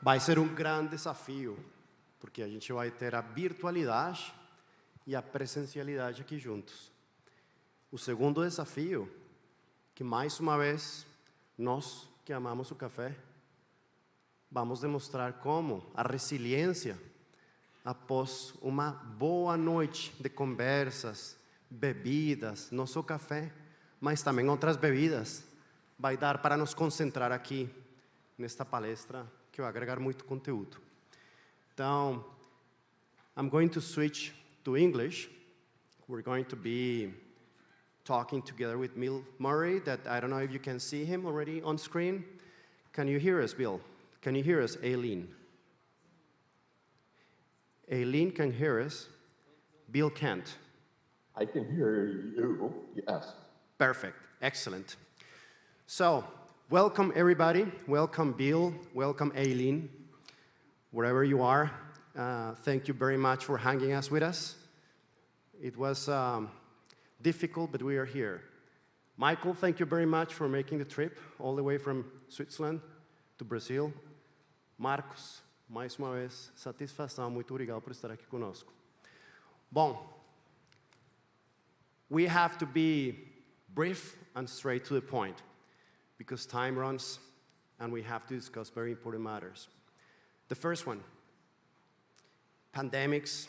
Vai ser um grande desafio, porque a gente vai ter a virtualidade e a presencialidade aqui juntos. O segundo desafio, que mais uma vez, nós que amamos o café, vamos demonstrar como a resiliência, após uma boa noite de conversas, bebidas, não só café, mas também outras bebidas, vai dar para nos concentrar aqui nesta palestra que vai agregar muito conteúdo. Então, I'm going to switch to English. We're going to be talking together with Bill Murray, that I don't know if you can see him already on screen. Can you hear us, Bill? Can you hear us, Aileen? Aileen can hear us. Bill can't. I can hear you, yes. Perfect, excellent. So, welcome everybody. Welcome Bill, welcome Aileen, wherever you are. Thank you very much for hanging us with us. It was difficult, but we are here. Michael, thank you very much for making the trip all the way from Switzerland to Brazil. Marcos, mais uma vez, satisfação, muito obrigado por estar aqui conosco. Bom, we have to be brief and straight to the point, because time runs and we have to discuss very important matters. The first one, pandemics,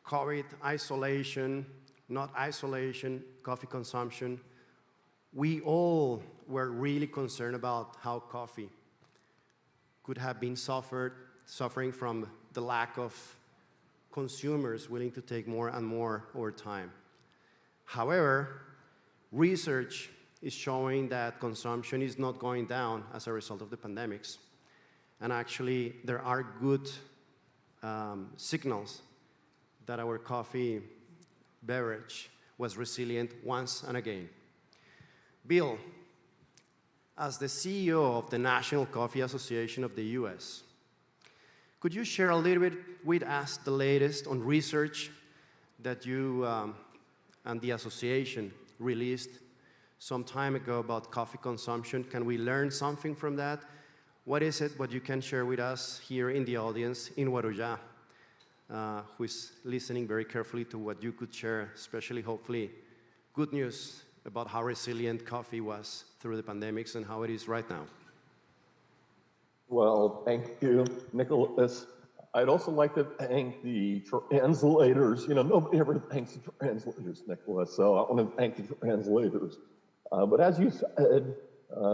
COVID, isolation, not isolation, coffee consumption. We all were really concerned about how coffee could have been suffering from the lack of consumers willing to take more and more over time. However, research is showing that consumption is not going down as a result of the pandemics. And actually, there are good signals that our coffee beverage was resilient once and again. Bill, as the CEO of the National Coffee Association of the US, could you share a little bit with us the latest on research that you and the association released some time ago about coffee consumption? Can we learn something from that? What is it, what you can share with us here in the audience in Guarujá, who is listening very carefully to what you could share, especially, hopefully, good news about how resilient coffee was through the pandemics and how it is right now? Well, thank you, Nicholas. I'd also like to thank the translators. You know, nobody ever thanks the translators, Nicholas, so I want to thank the translators. But as you said,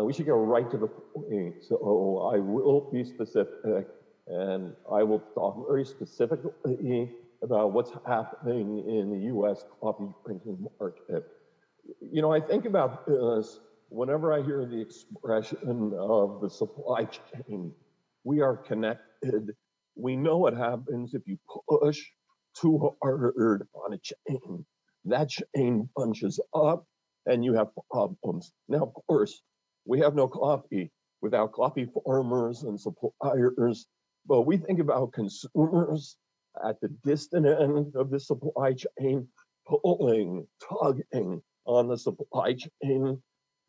we should go right to the point. So I will be specific, and I will talk very specifically about what's happening in the U.S. coffee drinking market. You know, I think about this whenever I hear the expression of the supply chain. We are connected. We know what happens if you push too hard on a chain. That chain bunches up and you have problems. Now, of course, we have no coffee without coffee farmers and suppliers, but we think about consumers at the distant end of the supply chain, pulling, tugging on the supply chain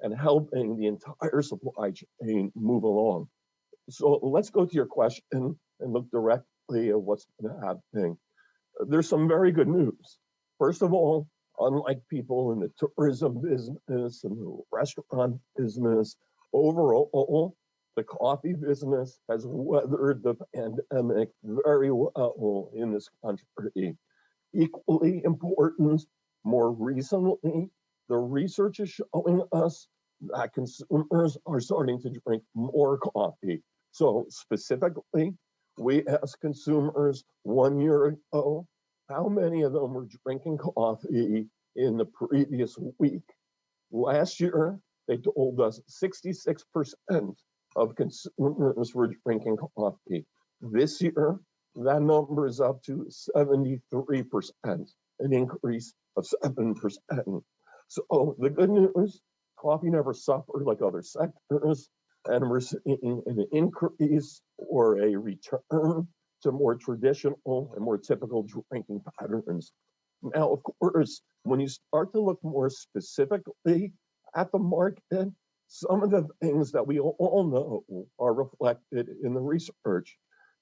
and helping the entire supply chain move along. So let's go to your question and look directly at what's happening. There's some very good news. First of all, unlike people in the tourism business and the restaurant business, overall, the coffee business has weathered the pandemic very well in this country. Equally important, more recently, the research is showing us that consumers are starting to drink more coffee. So specifically, we asked consumers 1 year ago, how many of them were drinking coffee in the previous week? Last year, they told us 66% of consumers were drinking coffee. This year, that number is up to 73%, an increase of 7%. So the good news, coffee never suffered like other sectors, and we're seeing an increase or a return to more traditional and more typical drinking patterns. Now, of course, when you start to look more specifically at the market, some of the things that we all know are reflected in the research.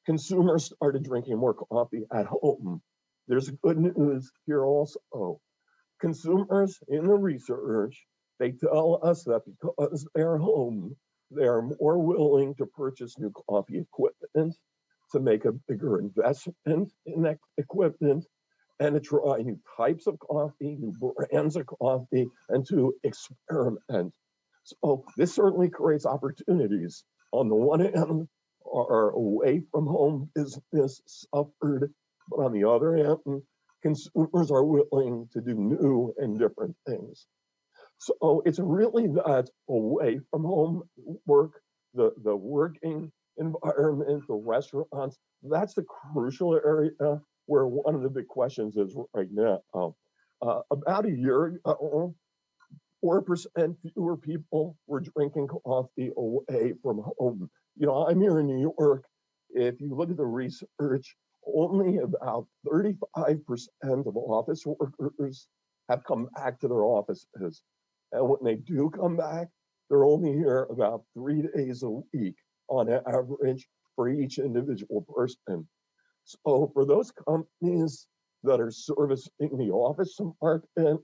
Consumers started drinking more coffee at home. There's good news here also. Consumers in the research, they tell us that because they're home, they're more willing to purchase new coffee equipment, to make a bigger investment in that equipment, and to try new types of coffee, new brands of coffee, and to experiment. So this certainly creates opportunities. On the one hand, our away from home business suffered, but on the other hand, consumers are willing to do new and different things. So it's really that away from home work, the working environment, the restaurants, that's the crucial area where one of the big questions is right now. About a year ago, 4% fewer people were drinking coffee away from home. You know, I'm here in New York. If you look at the research, only about 35% of office workers have come back to their offices. And when they do come back, they're only here about 3 days a week on average for each individual person. So for those companies that are servicing the office market,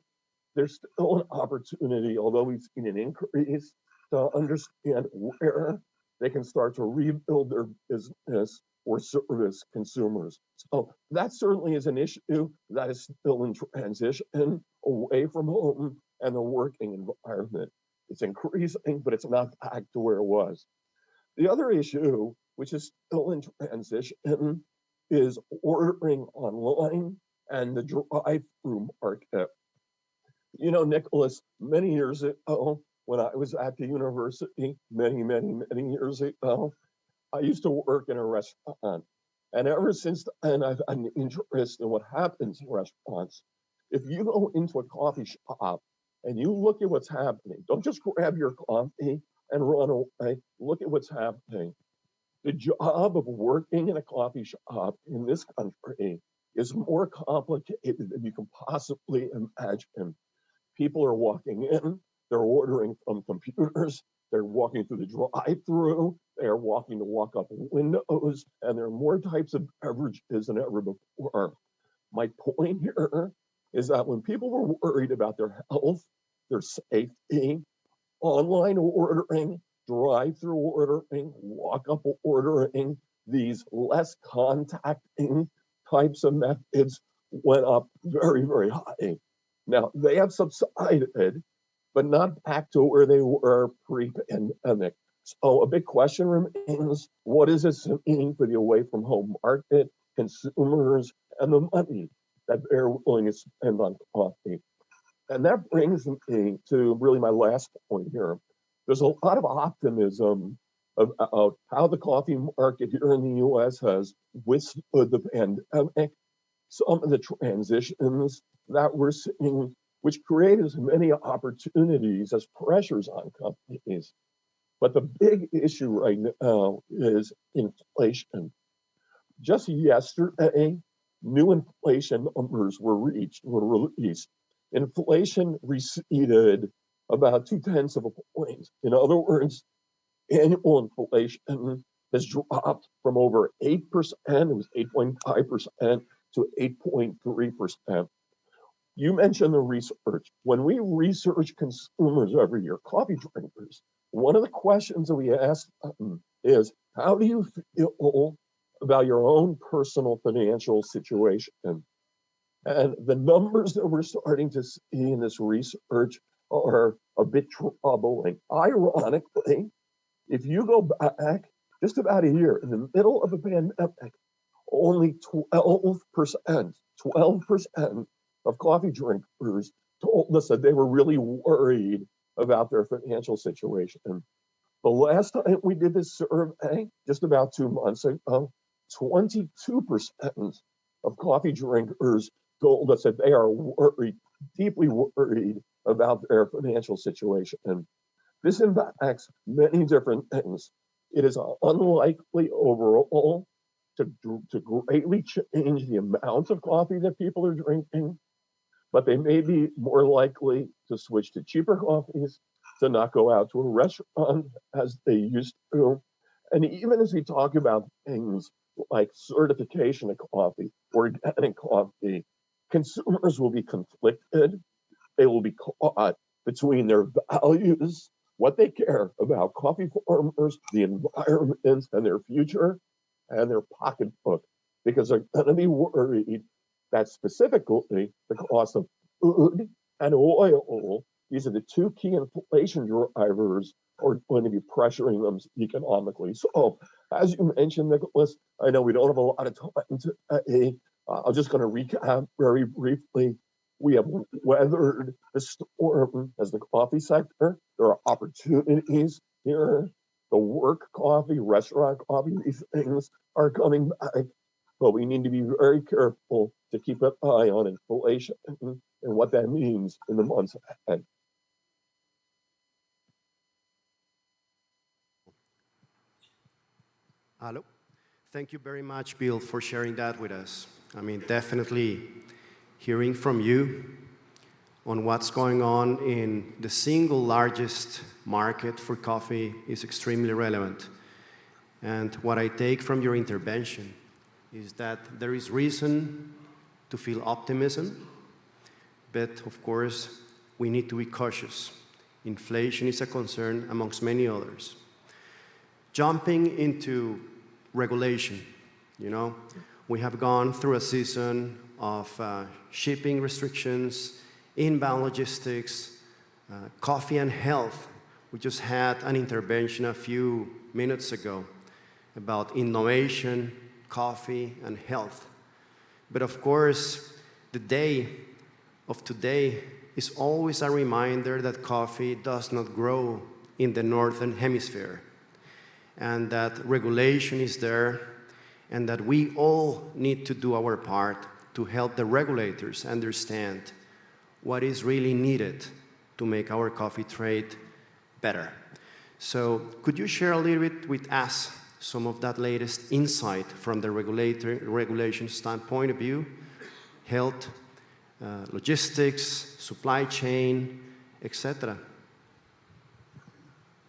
there's still an opportunity, although we've seen an increase, to understand where they can start to rebuild their business or service consumers. So that certainly is an issue that is still in transition away from home and the working environment. It's increasing, but it's not back to where it was. The other issue, which is still in transition, is ordering online and the drive-through market. You know, Nicholas, many years ago, when I was at the university, many years ago, I used to work in a restaurant. And ever since then, I've had an interest in what happens in restaurants. If you go into a coffee shop and you look at what's happening, don't just grab your coffee and run away. Look at what's happening. The job of working in a coffee shop in this country is more complicated than you can possibly imagine. People are walking in, they're ordering from computers, they're walking through the drive-through, they're walking to walk up windows, and there are more types of beverages than ever before. My point here is that when people were worried about their health, their safety, online ordering, drive-through ordering, walk-up ordering, these less contacting types of methods went up very high. Now, they have subsided, but not back to where they were pre-pandemic. So a big question remains, what does this mean for the away from home market, consumers, and the money that they're willing to spend on coffee? And that brings me to really my last point here. There's a lot of optimism about how the coffee market here in the US has withstood the pandemic, some of the transitions that we're seeing, which create as many opportunities as pressures on companies. But the big issue right now is inflation. Just yesterday, new inflation numbers were released. Inflation receded about 0.2 of a point. In other words, annual inflation has dropped from over 8%, it was 8.5%, to 8.3%. You mentioned the research. When we research consumers every year, coffee drinkers, one of the questions that we ask them is, how do you feel about your own personal financial situation? And the numbers that we're starting to see in this research are a bit troubling. Ironically, if you go back just about a year, in the middle of a pandemic, only 12% of coffee drinkers told us that they were really worried about their financial situation. The last time we did this survey, just about 2 months ago, 22% of coffee drinkers told us that they are worried, deeply worried about their financial situation. This impacts many different things. It is unlikely overall to greatly change the amount of coffee that people are drinking, but they may be more likely to switch to cheaper coffees, to not go out to a restaurant as they used to. And even as we talk about things like certification of coffee, organic coffee, consumers will be conflicted. They will be caught between their values, what they care about coffee farmers, the environment, and their future, and their pocketbook, because they're going to be worried that specifically the cost of food and oil, these are the two key inflation drivers, are going to be pressuring them economically. So, as you mentioned, Nicholas, I know we don't have a lot of time today. I'm just going to recap very briefly. We have weathered the storm as the coffee sector. There are opportunities here. The work coffee, restaurant coffee, these things are coming back. But we need to be very careful to keep an eye on inflation and what that means in the months ahead. Hello. Thank you very much, Bill, for sharing that with us. I mean, definitely hearing from you on what's going on in the single largest market for coffee is extremely relevant. And what I take from your intervention is that there is reason to feel optimism, but of course, we need to be cautious. Inflation is a concern amongst many others. Jumping into regulation, we have gone through a season of shipping restrictions, inbound logistics, coffee and health. We just had an intervention a few minutes ago about innovation, coffee, and health. But of course, the day of today is always a reminder that coffee does not grow in the Northern Hemisphere, and that regulation is there, and that we all need to do our part to help the regulators understand what is really needed to make our coffee trade better. So could you share a little bit with us some of that latest insight from the regulation standpoint of view, health, logistics, supply chain, etc.?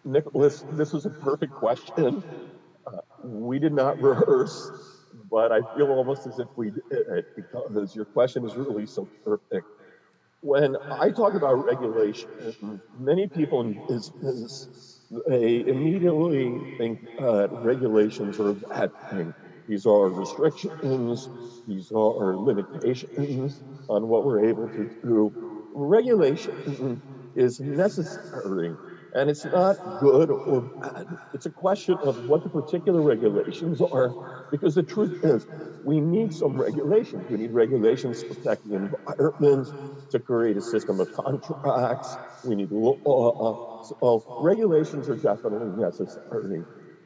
Nicholas, this is a perfect question. We did not rehearse, but I feel almost as if we did, because your question is really so perfect. When I talk about regulation, many people in business, they immediately think regulations are a bad thing. These are restrictions, these are limitations on what we're able to do. Regulation is necessary, and it's not good or bad. It's a question of what the particular regulations are, because the truth is, we need some regulations. We need regulations to protect the environment, to create a system of contracts. We need law. So regulations are definitely necessary.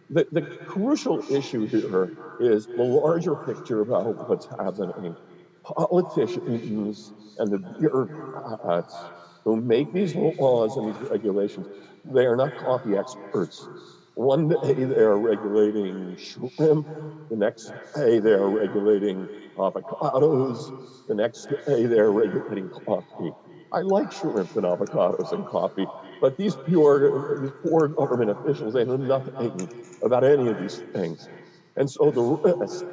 The crucial issue here is the larger picture about what's happening. Politicians and the bureaucrats who make these laws and these regulations, they are not coffee experts. One day they are regulating shrimp, the next day they are regulating avocados, the next day they're regulating coffee. I like shrimp and avocados and coffee, but these poor government officials, they know nothing about any of these things. And so the risk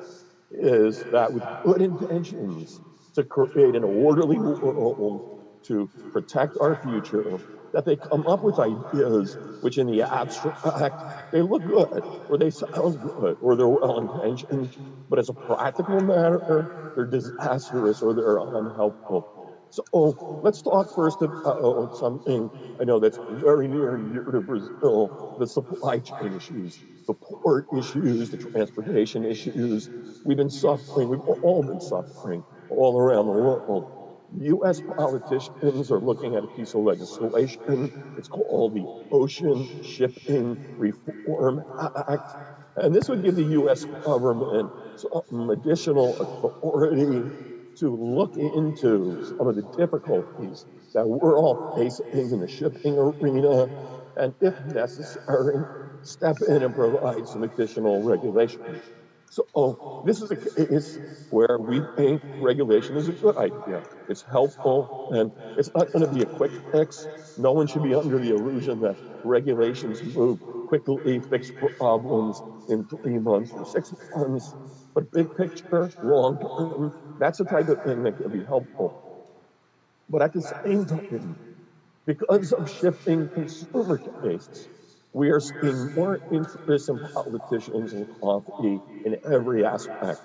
is that with good intentions to create an orderly world, to protect our future, that they come up with ideas which in the abstract, they look good, or they sound good, or they're well-intentioned, but as a practical matter, they're disastrous or they're unhelpful. So let's talk first about something I know that's very near and dear to Brazil, the supply chain issues, the port issues, the transportation issues. We've all been suffering all around the world. U.S. politicians are looking at a piece of legislation. It's called the Ocean Shipping Reform Act. And this would give the U.S. government some additional authority to look into some of the difficulties that we're all facing in the shipping arena, and if necessary, step in and provide some additional regulation. So this is a case where we think regulation is a good idea. It's helpful, and it's not going to be a quick fix. No one should be under the illusion that regulations move quickly, fix problems in 3 months or 6 months. But big picture, long term, that's the type of thing that can be helpful. But at the same time, because of shifting consumer tastes, we are seeing more interest in politicians and coffee in every aspect.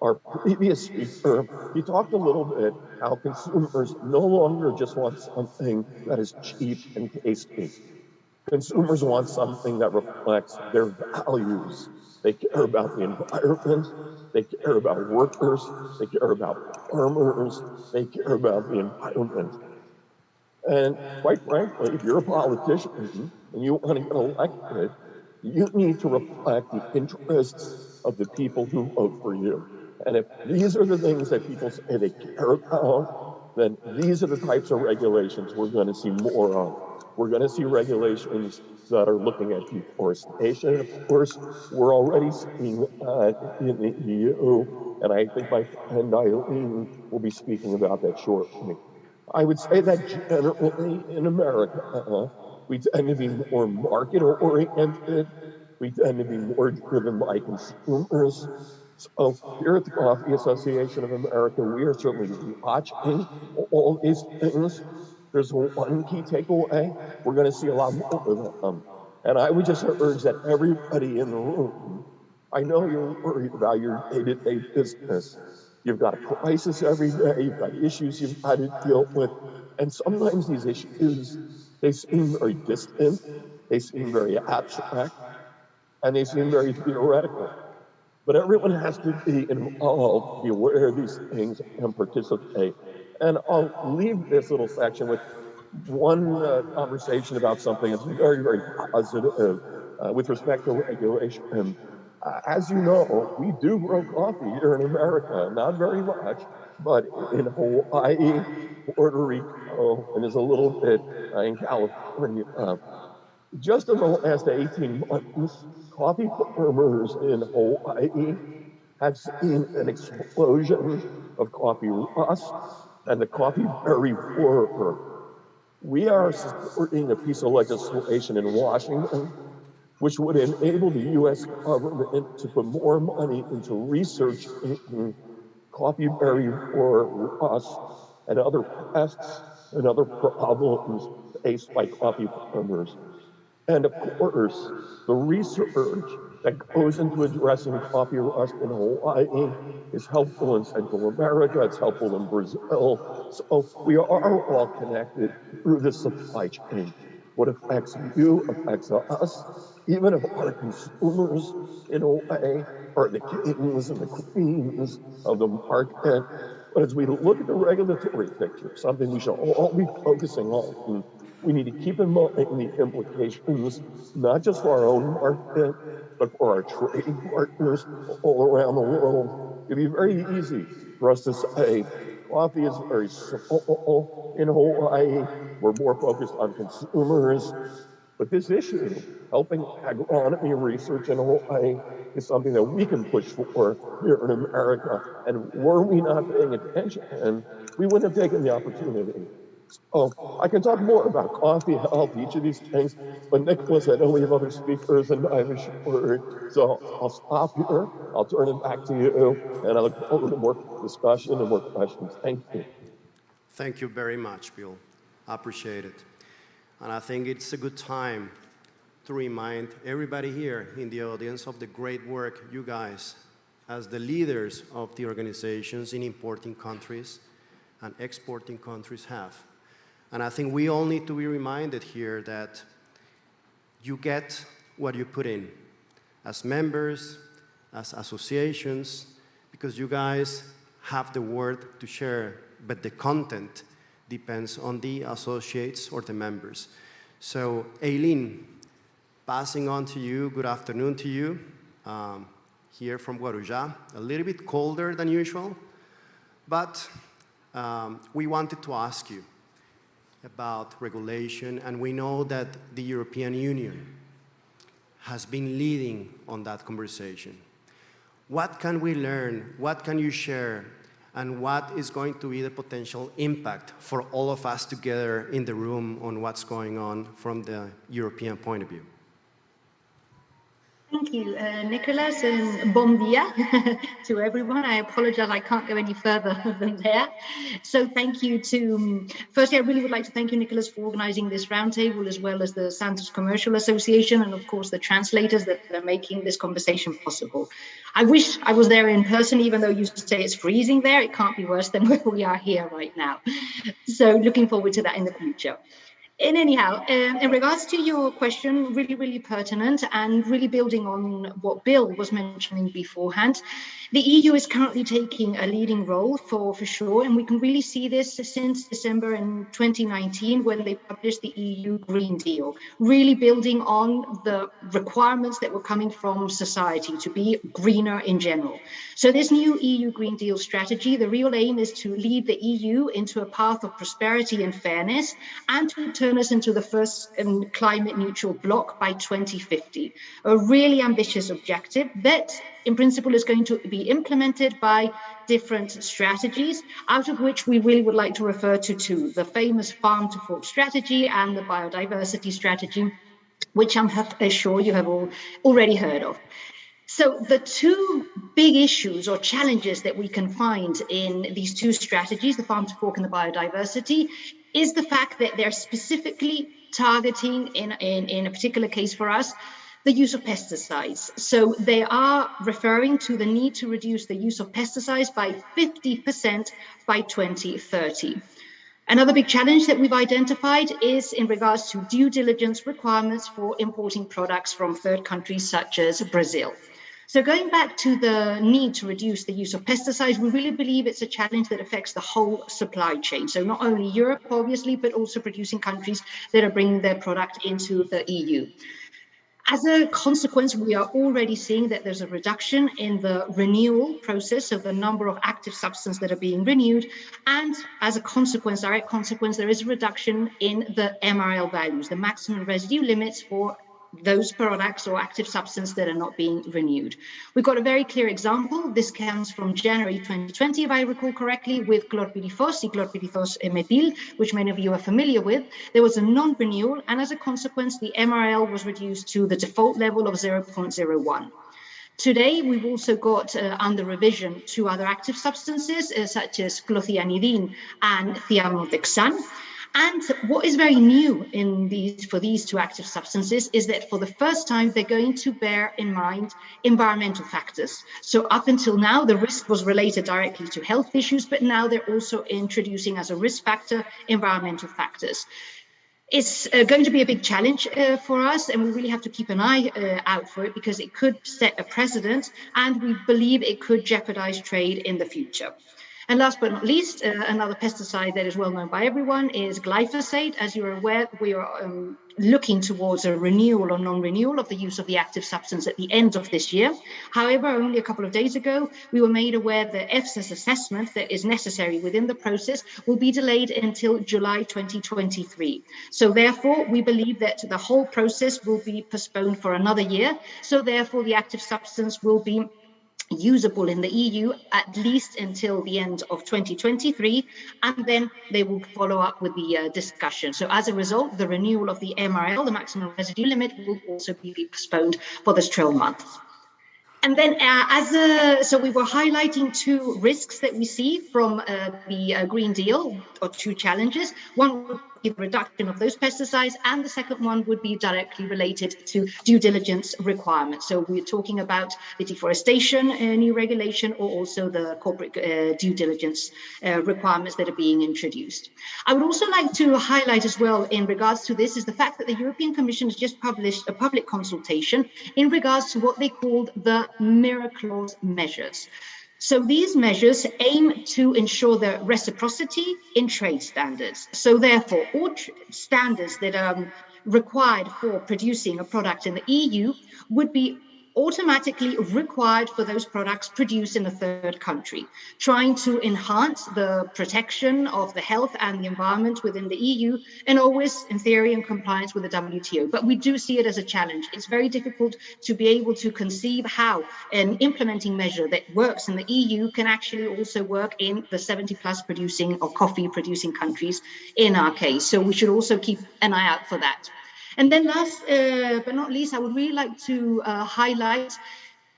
Our previous speaker, he talked a little bit how consumers no longer just want something that is cheap and tasty. Consumers want something that reflects their values. They care about the environment, they care about workers, they care about farmers, they care about the environment. And quite frankly, if you're a politician and you want to get elected, you need to reflect the interests of the people who vote for you. And if these are the things that people say they care about, then these are the types of regulations we're going to see more of. We're going to see regulations that are looking at deforestation. Of course, we're already seeing that in the EU, and I think my friend Eileen will be speaking about that shortly. I would say that generally in America, we tend to be more market-oriented. We tend to be more driven by consumers. So here at the Coffee Association of America, we are certainly watching all these things. There's one key takeaway. We're going to see a lot more of them. And I would just urge that everybody in the room, I know you're worried about your day-to-day business. You've got a crisis every day, you've got issues you've got to deal with. And sometimes these issues, they seem very distant, they seem very abstract, and they seem very theoretical. But everyone has to be involved, be aware of these things, and participate. And I'll leave this little section with one conversation about something that's very, very positive with respect to regulation. As you know, we do grow coffee here in America, not very much, but in Hawaii, Puerto Rico, and there's a little bit in California. Just in the last 18 months, coffee farmers in Hawaii have seen an explosion of coffee rust and the coffee berry borer. We are supporting a piece of legislation in Washington which would enable the U.S. government to put more money into researching coffee berry borer rust and other pests and other problems faced by coffee farmers. And of course, the research that goes into addressing coffee rust in Hawaii is helpful in Central America, it's helpful in Brazil. So we are all connected through the supply chain. What affects you affects us, even if our consumers, in a way, are the kings and the queens of the market. But as we look at the regulatory picture, something we should all be focusing on, we need to keep in mind the implications, not just for our own market, but for our trading partners all around the world. It'd be very easy for us to say, coffee is very simple in Hawaii. We're more focused on consumers. But this issue, helping agronomy research in Hawaii, is something that we can push for here in America. And were we not paying attention, we wouldn't have taken the opportunity. Oh, I can talk more about coffee, health, each of these things, but Nicholas, I know we have other speakers and time is short, so I'll stop here, I'll turn it back to you, and I look forward to more discussion and more questions. Thank you. Thank you very much, Bill. I appreciate it. And I think it's a good time to remind everybody here in the audience of the great work you guys, as the leaders of the organizations in importing countries and exporting countries have. And I think we all need to be reminded here that you get what you put in as members, as associations, because you guys have the word to share, but the content depends on the associates or the members. So, Eileen, passing on to you, good afternoon to you, here from Guarujá, a little bit colder than usual, but we wanted to ask you about regulation, and we know that the European Union has been leading on that conversation. What can we learn? What can you share? And what is going to be the potential impact for all of us together in the room on what's going on from the European point of view? Thank you, Nicholas, and bon dia to everyone. I apologize, I can't go any further than there. So thank you to, firstly, I really would like to thank you, Nicholas, for organizing this roundtable, as well as the Santos Commercial Association, and of course the translators that are making this conversation possible. I wish I was there in person, even though you say it's freezing there. It can't be worse than where we are here right now. So looking forward to that in the future. Anyhow, in regards to your question, really pertinent and really building on what Bill was mentioning beforehand, the EU is currently taking a leading role for sure, and we can really see this since December in 2019 when they published the EU Green Deal, really building on the requirements that were coming from society to be greener in general. So this new EU Green Deal strategy, the real aim is to lead the EU into a path of prosperity and fairness, and to turn us into the first climate neutral bloc by 2050. A really ambitious objective that in principle is going to be implemented by different strategies, out of which we really would like to refer to two: the famous farm to fork strategy and the biodiversity strategy, which I'm sure you have all already heard of. So the two big issues or challenges that we can find in these two strategies, the farm to fork and the biodiversity, is the fact that they're specifically targeting, in a particular case for us, the use of pesticides. So they are referring to the need to reduce the use of pesticides by 50% by 2030. Another big challenge that we've identified is in regards to due diligence requirements for importing products from third countries such as Brazil. So going back to the need to reduce the use of pesticides, we really believe it's a challenge that affects the whole supply chain. So not only Europe, obviously, but also producing countries that are bringing their product into the EU. As a consequence, we are already seeing that there's a reduction in the renewal process of the number of active substances that are being renewed. And as a consequence, direct consequence, there is a reduction in the MRL values, the maximum residue limits for those products or active substances that are not being renewed. We've got a very clear example. This comes from January 2020, if I recall correctly, with chlorpyrifos methyl, which many of you are familiar with. There was a non-renewal, and as a consequence, the MRL was reduced to the default level of 0.01. Today, we've also got under revision two other active substances, such as clothianidin and thiamoxan. And what is very new for these two active substances is that for the first time, they're going to bear in mind environmental factors. So up until now, the risk was related directly to health issues, but now they're also introducing as a risk factor environmental factors. It's going to be a big challenge for us, and we really have to keep an eye out for it, because it could set a precedent, and we believe it could jeopardize trade in the future. And last but not least, another pesticide that is well known by everyone is glyphosate. As you're aware, we are looking towards a renewal or non-renewal of the use of the active substance at the end of this year. However, only a couple of days ago, we were made aware that EFSA's assessment that is necessary within the process will be delayed until July 2023. So therefore, we believe that the whole process will be postponed for another year. So therefore, the active substance will be usable in the EU at least until the end of 2023, and then they will follow up with the discussion. So as a result, the renewal of the MRL, the maximum residue limit, will also be postponed for this 12 months. And then so we were highlighting two risks that we see from the Green Deal, or two challenges. One would be the reduction of those pesticides, and the second one would be directly related to due diligence requirements. So we're talking about the deforestation new regulation, or also the corporate due diligence requirements that are being introduced. I would also like to highlight as well in regards to this is the fact that the European Commission has just published a public consultation in regards to what they called the mirror clause measures. So these measures aim to ensure the reciprocity in trade standards. So therefore, all standards that are required for producing a product in the EU would be automatically required for those products produced in a third country, trying to enhance the protection of the health and the environment within the EU, and always, in theory, in compliance with the WTO. But we do see it as a challenge. It's very difficult to be able to conceive how an implementing measure that works in the EU can actually also work in the 70 plus producing or coffee producing countries in our case. So we should also keep an eye out for that. And then last but not least, I would really like to highlight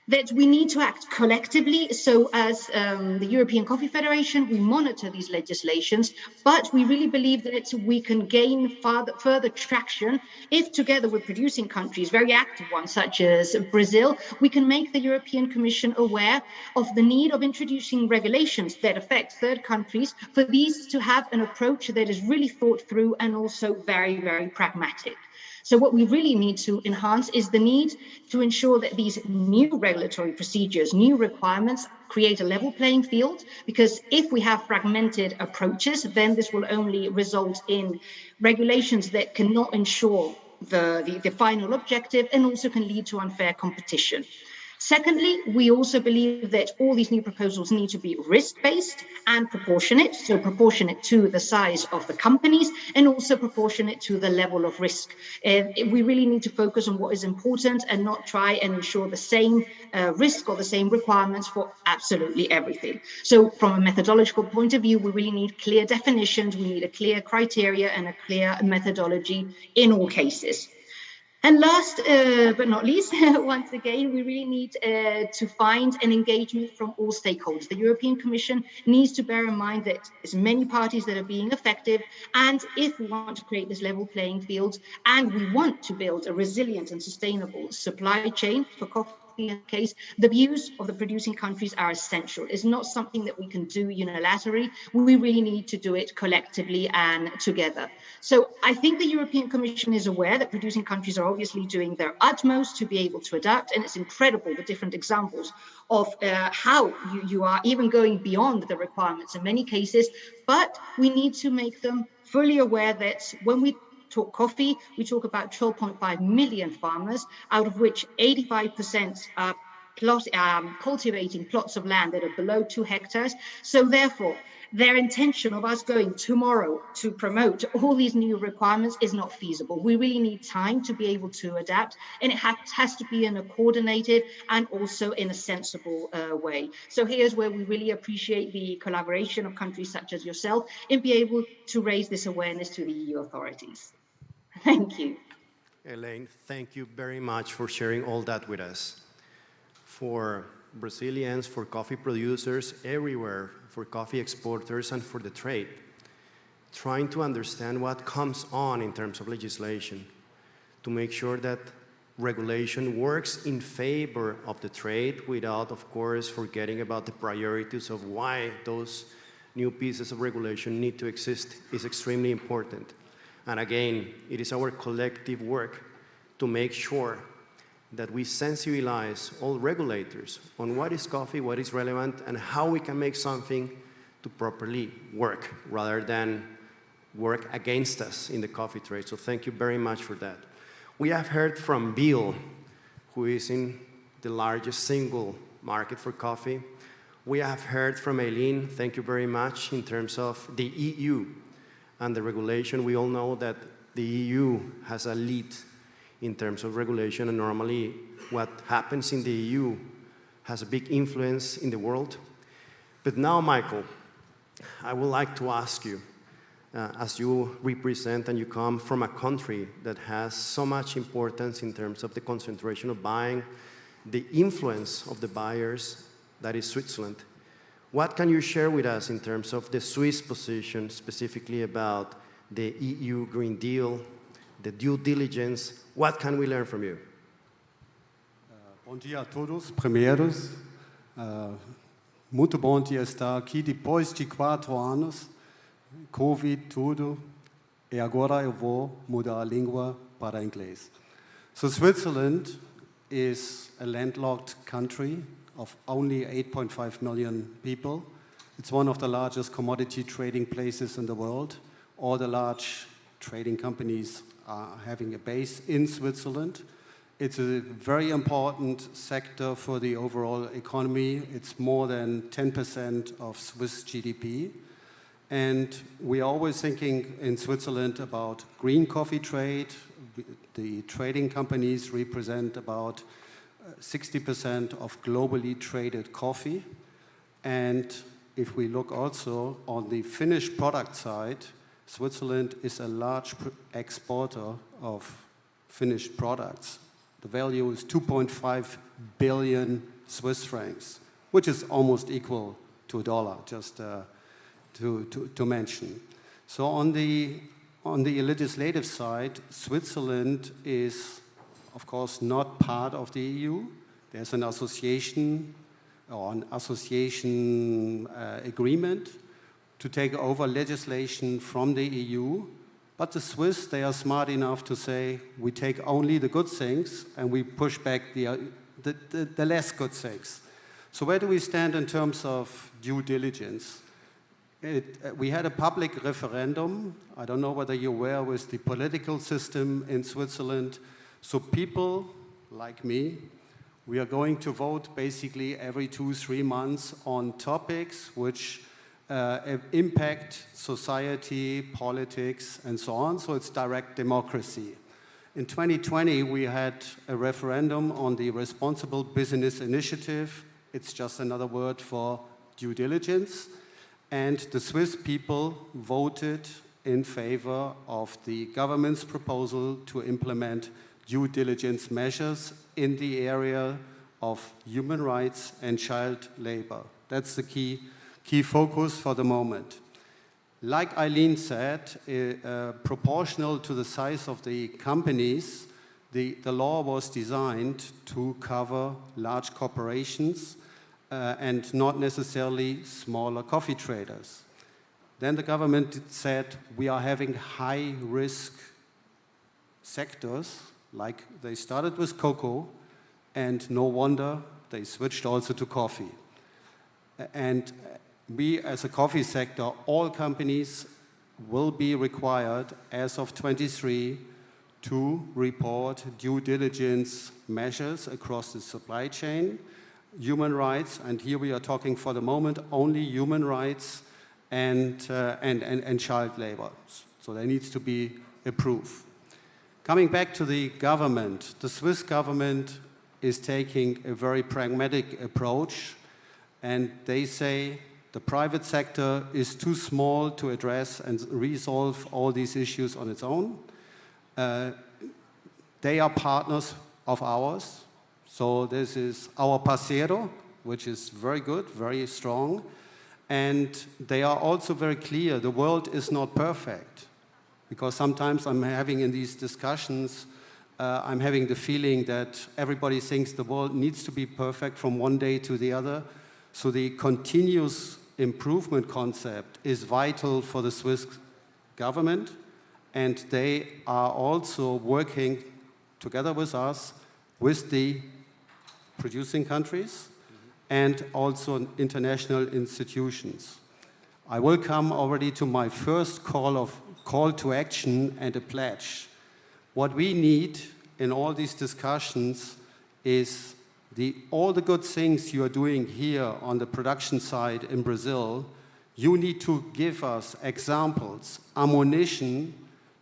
that we need to act collectively. So as the European Coffee Federation, we monitor these legislations, but we really believe that we can gain further traction if together with producing countries, very active ones such as Brazil, we can make the European Commission aware of the need of introducing regulations that affect third countries, for these to have an approach that is really thought through and also very, very pragmatic. So what we really need to enhance is the need to ensure that these new regulatory procedures, new requirements, create a level playing field, because if we have fragmented approaches, then this will only result in regulations that cannot ensure the final objective and also can lead to unfair competition. Secondly, we also believe that all these new proposals need to be risk-based and proportionate, so proportionate to the size of the companies and also proportionate to the level of risk. We really need to focus on what is important and not try and ensure the same risk or the same requirements for absolutely everything. So from a methodological point of view, we really need clear definitions, we need a clear criteria and a clear methodology in all cases. And last but not least, once again, we really need to find an engagement from all stakeholders. The European Commission needs to bear in mind that there's many parties that are being effective, and if we want to create this level playing field and we want to build a resilient and sustainable supply chain for coffee case, the views of the producing countries are essential. It's not something that we can do unilaterally. We really need to do it collectively and together. So I think the European Commission is aware that producing countries are obviously doing their utmost to be able to adapt, and it's incredible the different examples of how you are even going beyond the requirements in many cases, but we need to make them fully aware that when we talk coffee, we talk about 12.5 million farmers, out of which 85% are cultivating plots of land that are below 2 hectares. So therefore, their intention of us going tomorrow to promote all these new requirements is not feasible. We really need time to be able to adapt, and it has to be in a coordinated and also in a sensible way. So here's where we really appreciate the collaboration of countries such as yourself and be able to raise this awareness to the EU authorities. Thank you. Elaine, thank you very much for sharing all that with us. For Brazilians, for coffee producers everywhere, for coffee exporters and for the trade, trying to understand what comes on in terms of legislation to make sure that regulation works in favor of the trade without, of course, forgetting about the priorities of why those new pieces of regulation need to exist is extremely important. And again, it is our collective work to make sure that we sensibilize all regulators on what is coffee, what is relevant, and how we can make something to properly work rather than work against us in the coffee trade. So thank you very much for that. We have heard from Bill, who is in the largest single market for coffee. We have heard from Eileen, thank you very much, in terms of the EU and the regulation. We all know that the EU has a lead in terms of regulation, and normally what happens in the EU has a big influence in the world. But now, Michael, I would like to ask you, as you represent and you come from a country that has so much importance in terms of the concentration of buying, the influence of the buyers, that is Switzerland. What can you share with us in terms of the Swiss position, specifically about the EU Green Deal, the due diligence? What can we learn from you? Bom dia a todos. Primeiro, muito bom dia estar aqui depois de 4 anos, Covid, tudo, e agora eu vou mudar a língua para inglês. So Switzerland is a landlocked country of only 8.5 million people. It's one of the largest commodity trading places in the world. All the large trading companies are having a base in Switzerland. It's a very important sector for the overall economy. It's more than 10% of Swiss GDP. And we are always thinking in Switzerland about green coffee trade. The trading companies represent about 60% of globally traded coffee. And if we look also on the finished product side, Switzerland is a large exporter of finished products. The value is 2.5 billion Swiss francs, which is almost equal to a dollar, just to mention. So on the legislative side, Switzerland is, of course, not part of the EU. There's an association or an association agreement to take over legislation from the EU. But the Swiss, they are smart enough to say, we take only the good things and we push back the less good things. So where do we stand in terms of due diligence? We had a public referendum. I don't know whether you're aware with the political system in Switzerland. So people like me, we are going to vote basically every 2-3 months on topics which impact society, politics, and so on. So it's direct democracy. In 2020, we had a referendum on the Responsible Business Initiative. It's just another word for due diligence. And the Swiss people voted in favor of the government's proposal to implement due diligence measures in the area of human rights and child labor. That's the key focus for the moment. Like Eileen said, proportional to the size of the companies, the law was designed to cover large corporations and not necessarily smaller coffee traders. Then the government said we are having high-risk sectors, like they started with cocoa, and no wonder they switched also to coffee. And we, as a coffee sector, all companies will be required as of 23 to report due diligence measures across the supply chain, human rights, and here we are talking for the moment only human rights and child labor. So there needs to be a proof. Coming back to the government, the Swiss government is taking a very pragmatic approach, and they say the private sector is too small to address and resolve all these issues on its own. They are partners of ours. So this is our parcero, which is very good, very strong. And they are also very clear, the world is not perfect. Because sometimes I'm having in these discussions, I'm having the feeling that everybody thinks the world needs to be perfect from one day to the other. So the continuous improvement concept is vital for the Swiss government. And they are also working together with us, with the producing countries, and also international institutions. I will come already to my first call to action and a pledge. What we need in all these discussions is all the good things you are doing here on the production side in Brazil. You need to give us examples, ammunition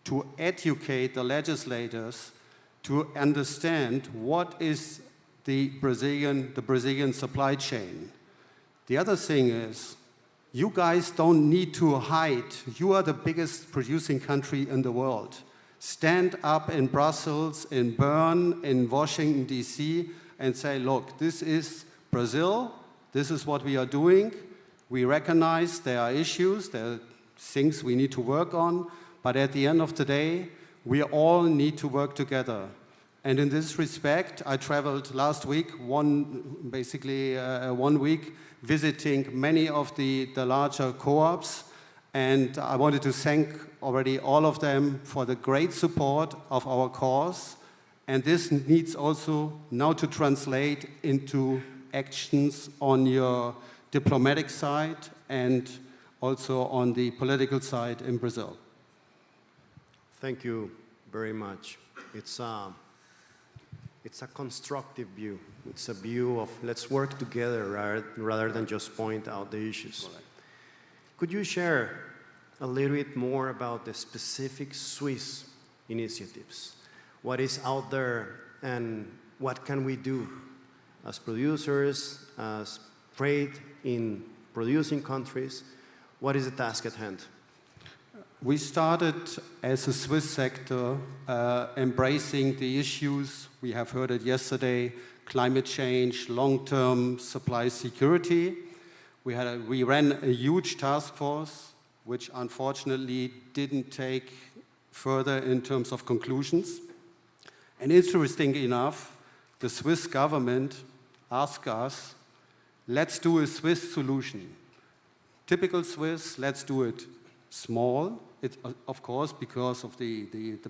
to educate the legislators to understand what is the Brazilian supply chain. The other thing is, you guys don't need to hide. You are the biggest producing country in the world. Stand up in Brussels, in Bern, in Washington, D.C., and say, look, this is Brazil. This is what we are doing. We recognize there are issues, there are things we need to work on, but at the end of the day, we all need to work together. And in this respect, I traveled last week, one week, visiting many of the larger co-ops, and I wanted to thank already all of them for the great support of our cause. And this needs also now to translate into actions on your diplomatic side and also on the political side in Brazil. Thank you very much. It's it's a constructive view. It's a view of let's work together rather than just point out the issues. Correct. Could you share a little bit more about the specific Swiss initiatives? What is out there and what can we do as producers, as trade in producing countries? What is the task at hand? We started as a Swiss sector embracing the issues, we have heard it yesterday, climate change, long-term supply security. We ran a huge task force, which unfortunately didn't take further in terms of conclusions. And interesting enough, the Swiss government asked us, let's do a Swiss solution. Typical Swiss, let's do it small. It, of course, because of the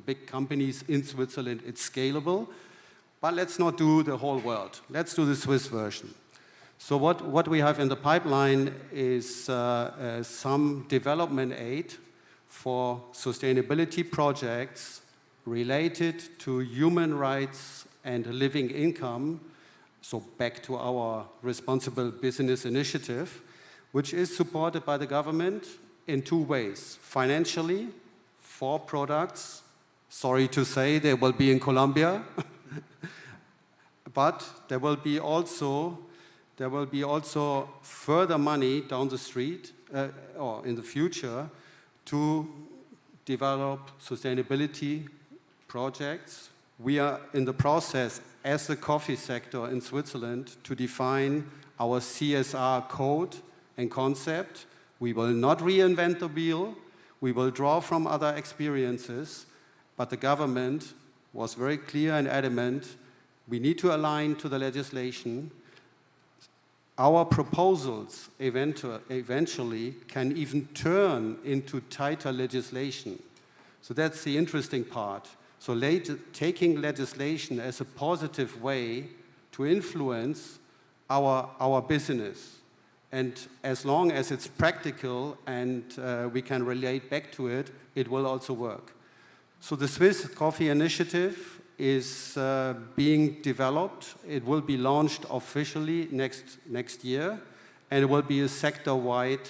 big companies in Switzerland, it's scalable. But let's not do the whole world. Let's do the Swiss version. So what we have in the pipeline is some development aid for sustainability projects related to human rights and living income, so back to our responsible business initiative, which is supported by the government in two ways. Financially, for products, sorry to say, they will be in Colombia, but there will be also further money down the street or in the future to develop sustainability projects. We are in the process as the coffee sector in Switzerland to define our CSR code and concept. We will not reinvent the wheel. We will draw from other experiences, but the government was very clear and adamant. We need to align to the legislation. Our proposals eventually can even turn into tighter legislation. So that's the interesting part. So taking legislation as a positive way to influence our business. And as long as it's practical and we can relate back to it, it will also work. So the Swiss Coffee Initiative is being developed. It will be launched officially next year, and it will be a sector-wide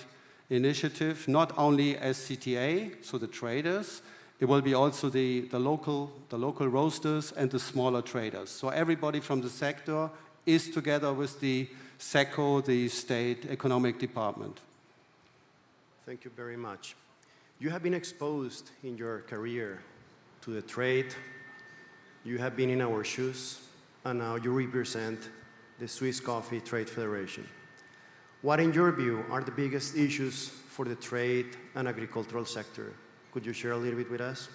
initiative, not only as CTA, so the traders, it will be also the local roasters and the smaller traders. So everybody from the sector is together with the SECO, the State Economic Department. Thank you very much. You have been exposed in your career to the trade. You have been in our shoes, and now you represent the Swiss Coffee Trade Federation. What, in your view, are the biggest issues for the trade and agricultural sector? Could you share a little bit with us?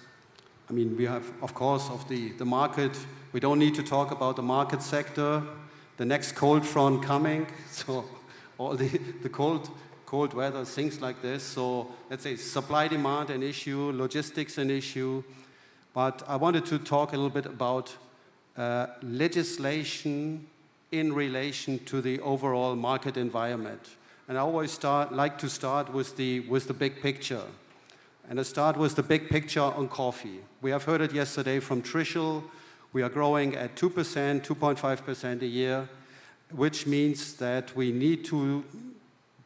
I mean, we have, of course, of the market. We don't need to talk about the market sector. The next cold front coming, so all the cold weather, things like this. So let's say supply demand an issue, logistics an issue. But I wanted to talk a little bit about legislation in relation to the overall market environment. And I always like to start with the big picture. And I start with the big picture on coffee. We have heard it yesterday from Trishul. We are growing at 2%, 2.5% a year, which means that we need to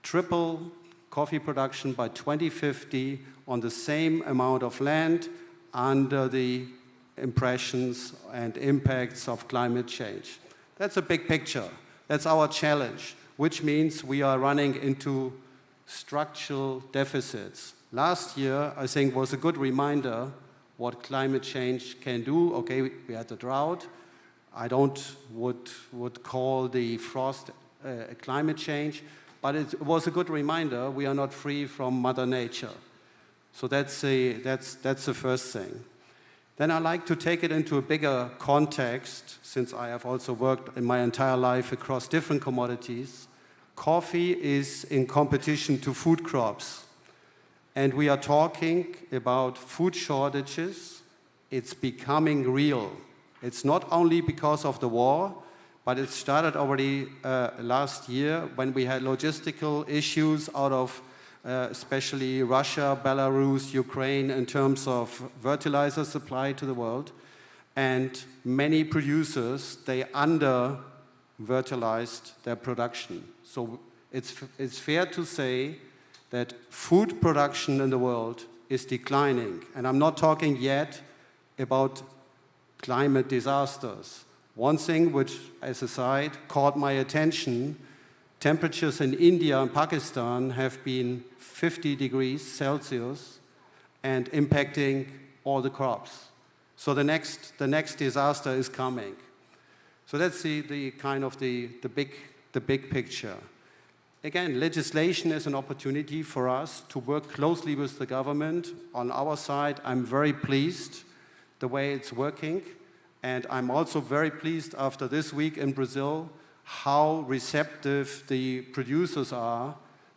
triple coffee production by 2050 on the same amount of land under the impressions and impacts of climate change. That's a big picture. That's our challenge, which means we are running into structural deficits. Last year, I think, was a good reminder what climate change can do. Okay, we had the drought. I would call the frost climate change, but it was a good reminder we are not free from Mother Nature. So that's the first thing. Then I like to take it into a bigger context, since I have also worked in my entire life across different commodities. Coffee is in competition to food crops. And we are talking about food shortages. It's becoming real. It's not only because of the war, but it started already last year when we had logistical issues out of especially Russia, Belarus, Ukraine in terms of fertilizer supply to the world. and many producers, they under-verticalized their production. So it's fair to say that food production in the world is declining. And I'm not talking yet about climate disasters. One thing which, as a side, caught my attention, temperatures in India and Pakistan have been 50 degrees Celsius and impacting all the crops. So the next disaster is coming. So that's the kind of the big picture. Again, legislation is an opportunity for us to work closely with the government. On our side, I'm very pleased the way it's working. And I'm also very pleased after this week in Brazil how receptive the producers are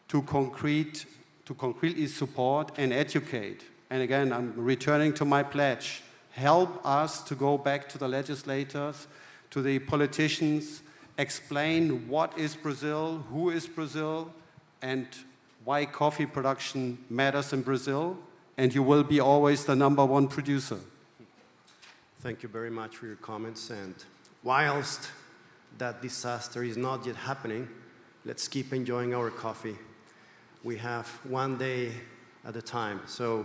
to concretely support and educate. And again, I'm returning to my pledge. Help us to go back to the legislators, to the politicians, explain what is Brazil, who is Brazil, and why coffee production matters in Brazil, and you will be always the #1 producer. Thank you very much for your comments. And whilst that disaster is not yet happening, let's keep enjoying our coffee. We have one day at a time. So,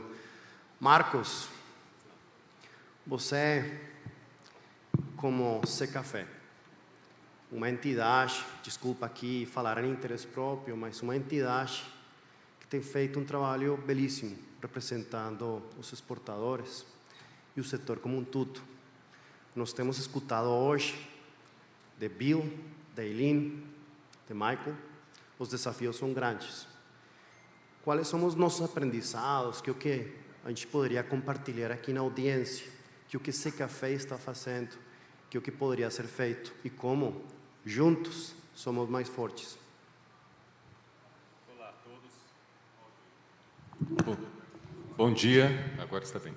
Marcos, você, como Café, uma entidade, desculpa aqui falar em interesse próprio, mas uma entidade que tem feito um trabalho belíssimo, representando os exportadores e o setor como um todo. Nós temos escutado hoje de Bill, de Eileen, de Michael, os desafios são grandes. Quais são os nossos aprendizados, que o que a gente poderia compartilhar aqui na audiência, que o que Café está fazendo, que o que poderia ser feito e como juntos somos mais fortes. Olá a todos. Bom dia, agora está bem.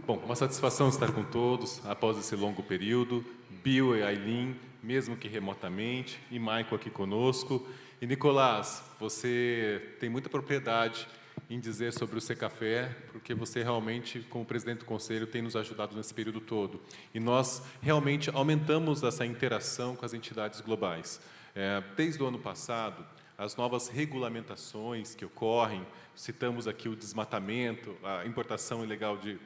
Bom, uma satisfação estar com todos após esse longo período. Bill e Aileen, mesmo que remotamente, e Michael aqui conosco. E Nicolás, você tem muita propriedade em dizer sobre o Café, porque você realmente, como presidente do Conselho, tem nos ajudado nesse período todo. E nós realmente aumentamos essa interação com as entidades globais. Desde o ano passado, as novas regulamentações que ocorrem, citamos aqui o desmatamento, a importação ilegal de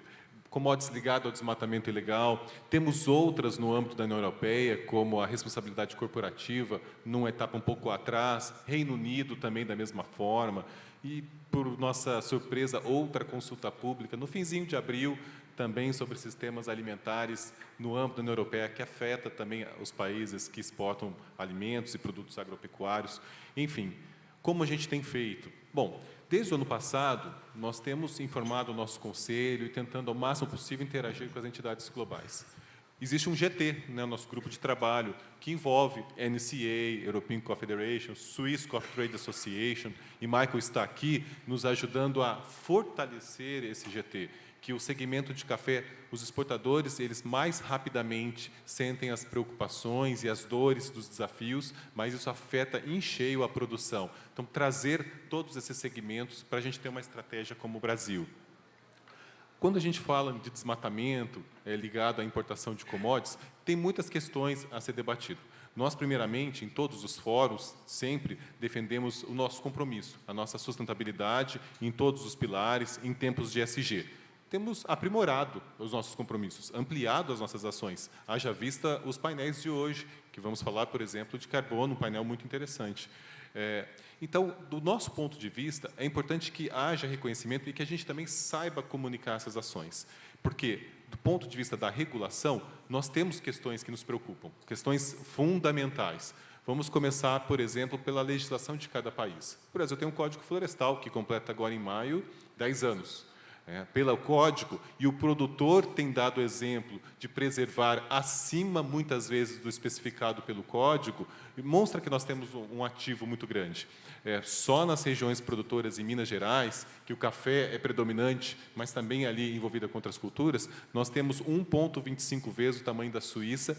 commodities ligadas ao desmatamento ilegal. Temos outras no âmbito da União Europeia, como a responsabilidade corporativa, numa etapa um pouco atrás, Reino Unido também da mesma forma, e, por nossa surpresa, outra consulta pública, no finzinho de abril, também sobre sistemas alimentares no âmbito da União Europeia, que afeta também os países que exportam alimentos e produtos agropecuários. Enfim, como a gente tem feito? Bom, desde o ano passado, nós temos informado o nosso Conselho e tentando ao máximo possível interagir com as entidades globais. Existe um GT, né, nosso grupo de trabalho, que envolve NCA, European Coffee Federation, Swiss Coffee Trade Association, e Michael está aqui nos ajudando a fortalecer esse GT, que o segmento de café, os exportadores, eles mais rapidamente sentem as preocupações e as dores dos desafios, mas isso afeta em cheio a produção. Então, trazer todos esses segmentos para a gente ter uma estratégia como o Brasil. Quando a gente fala de desmatamento ligado à importação de commodities, tem muitas questões a ser debatido. Nós, primeiramente, em todos os fóruns, sempre defendemos o nosso compromisso, a nossa sustentabilidade em todos os pilares, em tempos de ESG. Temos aprimorado os nossos compromissos, ampliado as nossas ações. Haja vista os painéis de hoje, que vamos falar, por exemplo, de carbono, um painel muito interessante. Então, do nosso ponto de vista, é importante que haja reconhecimento e que a gente também saiba comunicar essas ações. Porque, do ponto de vista da regulação, nós temos questões que nos preocupam, questões fundamentais. Vamos começar, por exemplo, pela legislação de cada país. O Brasil tem um Código Florestal, que completa agora em maio 10 anos. Pelo código, e o produtor tem dado exemplo de preservar acima, muitas vezes, do especificado pelo código, mostra que nós temos um ativo muito grande. Só nas regiões produtoras em Minas Gerais, que o café é predominante, mas também ali envolvida com outras culturas, nós temos 1,25 vezes o tamanho da Suíça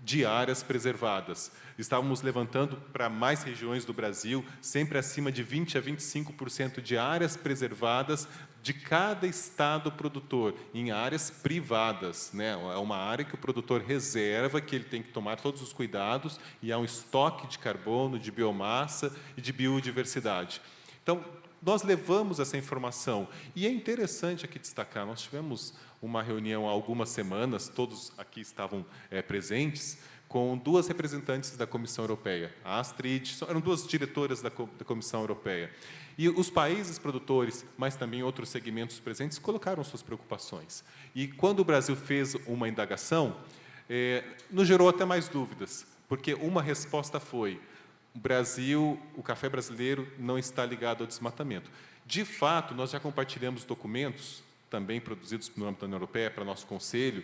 de áreas preservadas. Estávamos levantando para mais regiões do Brasil, sempre acima de 20% a 25% de áreas preservadas de cada estado produtor em áreas privadas, né? É uma área que o produtor reserva, que ele tem que tomar todos os cuidados, e há um estoque de carbono, de biomassa e de biodiversidade. Então, nós levamos essa informação. E é interessante aqui destacar, nós tivemos uma reunião há algumas semanas, todos aqui estavam presentes, com 2 representantes da Comissão Europeia, a Astrid, eram 2 diretoras da Comissão Europeia. E os países produtores, mas também outros segmentos presentes, colocaram suas preocupações. E quando o Brasil fez uma indagação, nos gerou até mais dúvidas, porque uma resposta foi: o Brasil, o café brasileiro não está ligado ao desmatamento. De fato, nós já compartilhamos documentos, também produzidos no âmbito da União Europeia, para nosso conselho,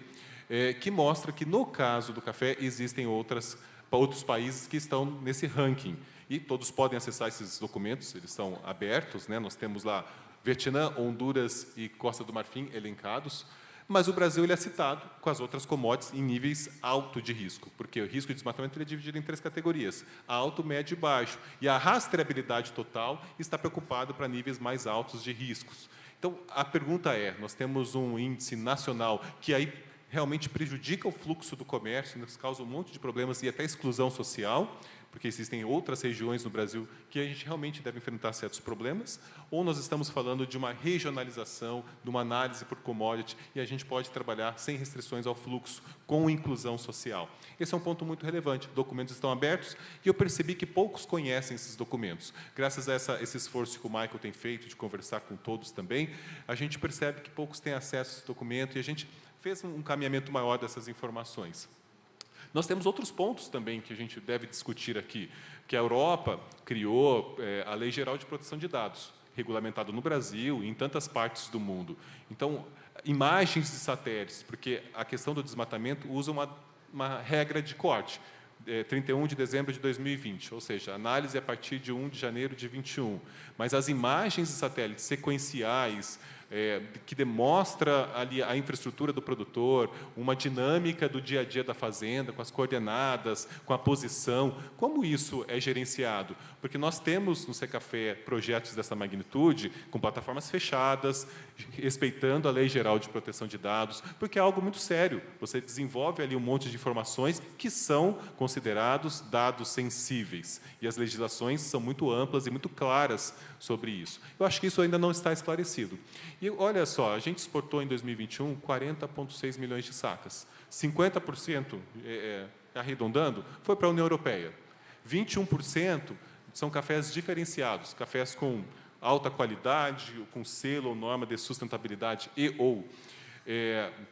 que mostra que, no caso do café, existem outros países que estão nesse ranking. E todos podem acessar esses documentos, eles estão abertos, né? Nós temos lá Vietnã, Honduras e Costa do Marfim elencados, mas o Brasil ele é citado com as outras commodities em níveis alto de risco, porque o risco de desmatamento ele é dividido em 3 categorias, alto, médio e baixo, e a rastreabilidade total está preocupada para níveis mais altos de riscos. Então, a pergunta é, nós temos um índice nacional que aí realmente prejudica o fluxo do comércio, nos causa um monte de problemas e até exclusão social, porque existem outras regiões no Brasil que a gente realmente deve enfrentar certos problemas, ou nós estamos falando de uma regionalização, de uma análise por commodity, e a gente pode trabalhar sem restrições ao fluxo, com inclusão social. Esse é um ponto muito relevante. Documentos estão abertos, e eu percebi que poucos conhecem esses documentos. Graças a esse esforço que o Michael tem feito, de conversar com todos também, a gente percebe que poucos têm acesso a esse documento, e a gente fez um caminhamento maior dessas informações. Nós temos outros pontos também que a gente deve discutir aqui, que a Europa criou a Lei Geral de Proteção de Dados, regulamentado no Brasil e em tantas partes do mundo. Então, imagens de satélites, porque a questão do desmatamento usa uma regra de corte, 31 de dezembro de 2020, ou seja, análise a partir de 1 de janeiro de 21. Mas as imagens de satélites sequenciais, que demonstra ali a infraestrutura do produtor, uma dinâmica do dia a dia da fazenda, com as coordenadas, com a posição, como isso é gerenciado? Porque nós temos no Café projetos dessa magnitude, com plataformas fechadas, respeitando a Lei Geral de Proteção de Dados, porque é algo muito sério. Você desenvolve ali um monte de informações que são considerados dados sensíveis, e as legislações são muito amplas e muito claras sobre isso. Eu acho que isso ainda não está esclarecido. E olha só, a gente exportou em 2021 40,6 milhões de sacas. 50%, arredondando, foi para a União Europeia. 21% são cafés diferenciados, cafés com alta qualidade, com selo ou norma de sustentabilidade ou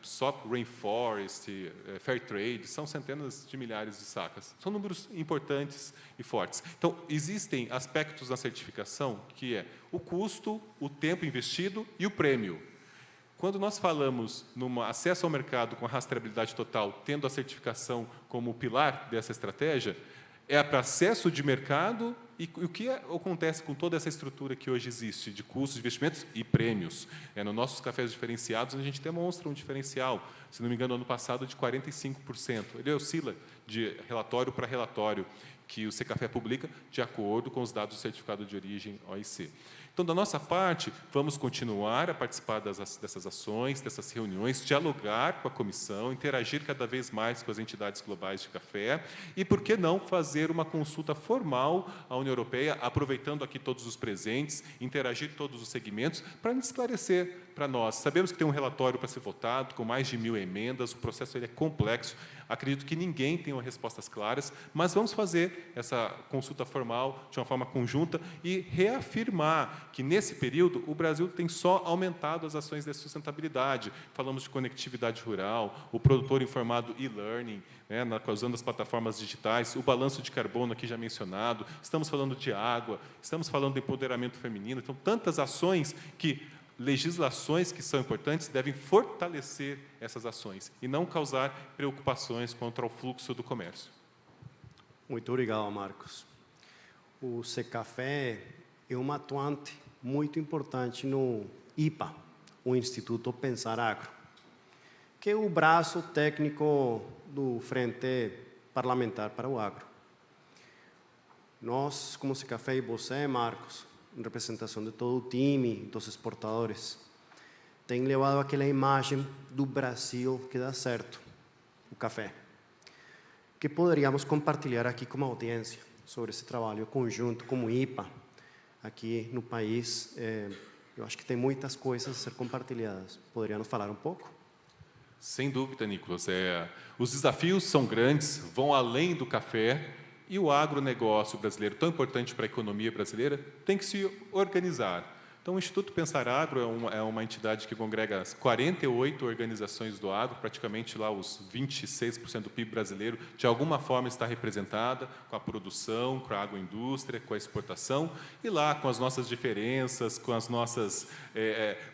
Soft Rainforest, Fair Trade, são centenas de milhares de sacas. São números importantes e fortes. Então, existem aspectos na certificação que é o custo, o tempo investido e o prêmio. Quando nós falamos no acesso ao mercado com a rastreabilidade total, tendo a certificação como pilar dessa estratégia, é para acesso de mercado e o que acontece com toda essa estrutura que hoje existe de custos, de investimentos e prêmios. Nos nossos cafés diferenciados, a gente demonstra um diferencial, se não me engano, ano passado, de 45%. Ele oscila de relatório para relatório, que o Café publica de acordo com os dados do certificado de origem OIC. Então, da nossa parte, vamos continuar a participar dessas ações, dessas reuniões, dialogar com a comissão, interagir cada vez mais com as entidades globais de café e, por que não, fazer uma consulta formal à União Europeia, aproveitando aqui todos os presentes, interagir todos os segmentos, para esclarecer para nós. Sabemos que tem um relatório para ser votado, com mais de 1000 emendas, o processo ele é complexo, acredito que ninguém tenha respostas claras, mas vamos fazer essa consulta formal de uma forma conjunta e reafirmar que, nesse período, o Brasil tem só aumentado as ações de sustentabilidade. Falamos de conectividade rural, o produtor informado e-learning, usando as plataformas digitais, o balanço de carbono aqui já mencionado, estamos falando de água, estamos falando de empoderamento feminino, então, tantas ações legislações que são importantes devem fortalecer essas ações e não causar preocupações contra o fluxo do comércio. Muito obrigado, Marcos. O Café é um atuante muito importante no IPA, o Instituto Pensar Agro, que é o braço técnico do Frente Parlamentar para o Agro. Nós, como Café e você, Marcos, em representação de todo o time, dos exportadores, tem levado aquela imagem do Brasil que dá certo, o café. Que poderíamos compartilhar aqui com a audiência sobre esse trabalho conjunto como IPA aqui no país? Eu acho que tem muitas coisas a ser compartilhadas. Poderia nos falar um pouco? Sem dúvida, Nicolas. Os desafios são grandes, vão além do café, e o agronegócio brasileiro, tão importante para a economia brasileira, tem que se organizar. Então, o Instituto Pensar Agro é uma entidade que congrega as 48 organizações do agro, praticamente lá os 26% do PIB brasileiro, de alguma forma está representada com a produção, com a agroindústria, com a exportação, e lá, com as nossas diferenças, com as nossas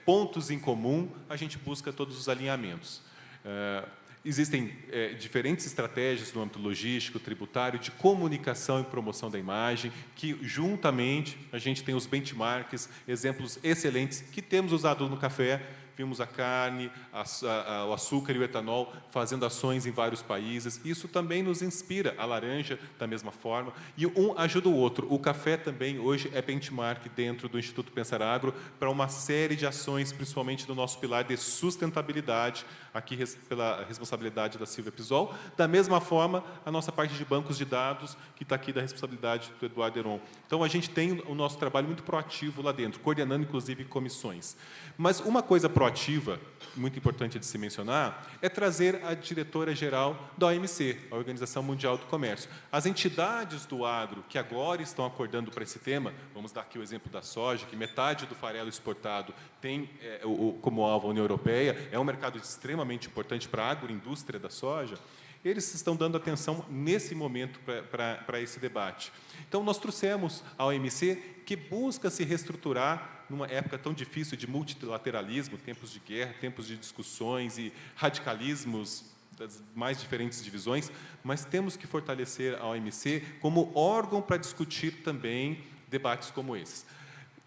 pontos em comum, a gente busca todos os alinhamentos. Existem diferentes estratégias no âmbito logístico, tributário, de comunicação e promoção da imagem, que, juntamente, a gente tem os benchmarks, exemplos excelentes que temos usado no café. Vimos a carne, o açúcar e o etanol fazendo ações em vários países. Isso também nos inspira, a laranja da mesma forma, e um ajuda o outro. O café também hoje é benchmark dentro do Instituto Pensar Agro para uma série de ações, principalmente do nosso pilar de sustentabilidade, aqui pela responsabilidade da Silvia Pisol. Da mesma forma, a nossa parte de bancos de dados, que está aqui da responsabilidade do Eduardo Heron. Então, a gente tem o nosso trabalho muito proativo lá dentro, coordenando, inclusive, comissões. Mas uma coisa proativa, muito importante de se mencionar, é trazer a diretora-geral da OMC, a Organização Mundial do Comércio. As entidades do agro que agora estão acordando para esse tema, vamos dar aqui o exemplo da soja, que metade do farelo exportado tem como alvo a União Europeia, é um mercado extremamente importante para a agroindústria da soja. Eles estão dando atenção nesse momento para esse debate. Então, nós trouxemos a OMC, que busca se reestruturar numa época tão difícil de multilateralismo, tempos de guerra, tempos de discussões e radicalismos das mais diferentes divisões, mas temos que fortalecer a OMC como órgão para discutir também debates como esses.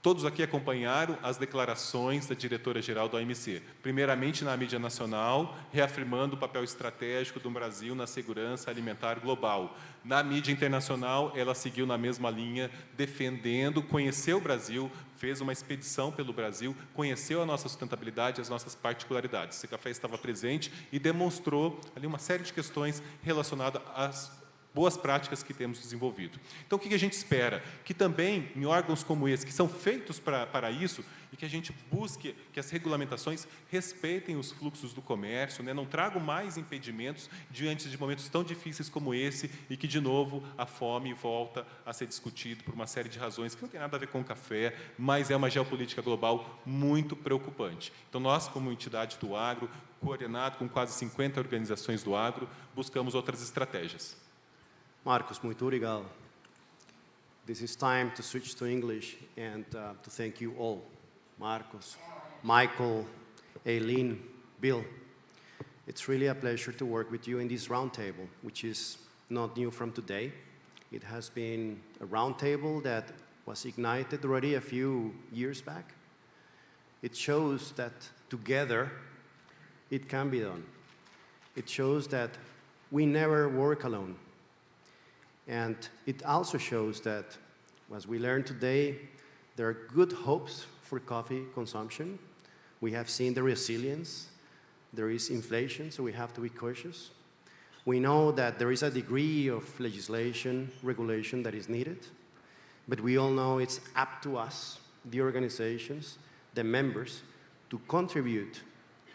Todos aqui acompanharam as declarações da diretora-geral da OMC, primeiramente na mídia nacional, reafirmando o papel estratégico do Brasil na segurança alimentar global. Na mídia internacional, ela seguiu na mesma linha, defendendo, conheceu o Brasil, fez uma expedição pelo Brasil, conheceu a nossa sustentabilidade, as nossas particularidades. Esse café estava presente e demonstrou ali uma série de questões relacionadas às boas práticas que temos desenvolvido. Então, o que a gente espera? Que também, em órgãos como esse, que são feitos para isso, e que a gente busque que as regulamentações respeitem os fluxos do comércio, né? Não tragam mais impedimentos diante de momentos tão difíceis como esse, e que, de novo, a fome volta a ser discutido por uma série de razões que não tem nada a ver com o café, mas é uma geopolítica global muito preocupante. Então, nós, como entidade do agro, coordenado com quase 50 organizações do agro, buscamos outras estratégias. Marcos, muito obrigado. This is time to switch to English and to thank you all. Marcos, Michael, Eileen, Bill. It's really a pleasure to work with you in this roundtable, which is not new from today. It has been a roundtable that was ignited already a few years back. It shows that together it can be done. It shows that we never work alone. And it also shows that, as we learned today, there are good hopes for coffee consumption. We have seen the resilience. There is inflation, so we have to be cautious. We know that there is a degree of legislation, regulation that is needed, but we all know it's up to us, the organizations, the members, to contribute,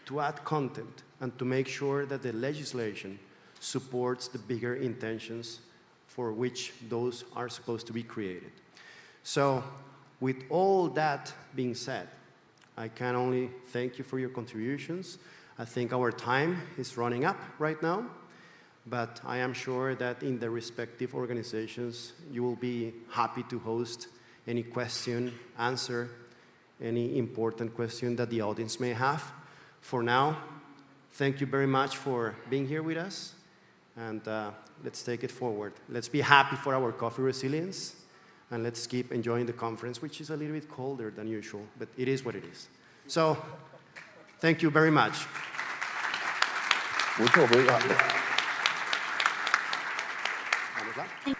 to add content, and to make sure that the legislation supports the bigger intentions for which those are supposed to be created. So, with all that being said, I can only thank you for your contributions. I think our time is running up right now, but I am sure that in the respective organizations, you will be happy to host any question, answer any important question that the audience may have. For now, thank you very much for being here with us, and let's take it forward. Let's be happy for our coffee resilience, and let's keep enjoying the conference, which is a little bit colder than usual, but it is what it is. So, thank you very much. Muito obrigado. Vamos lá?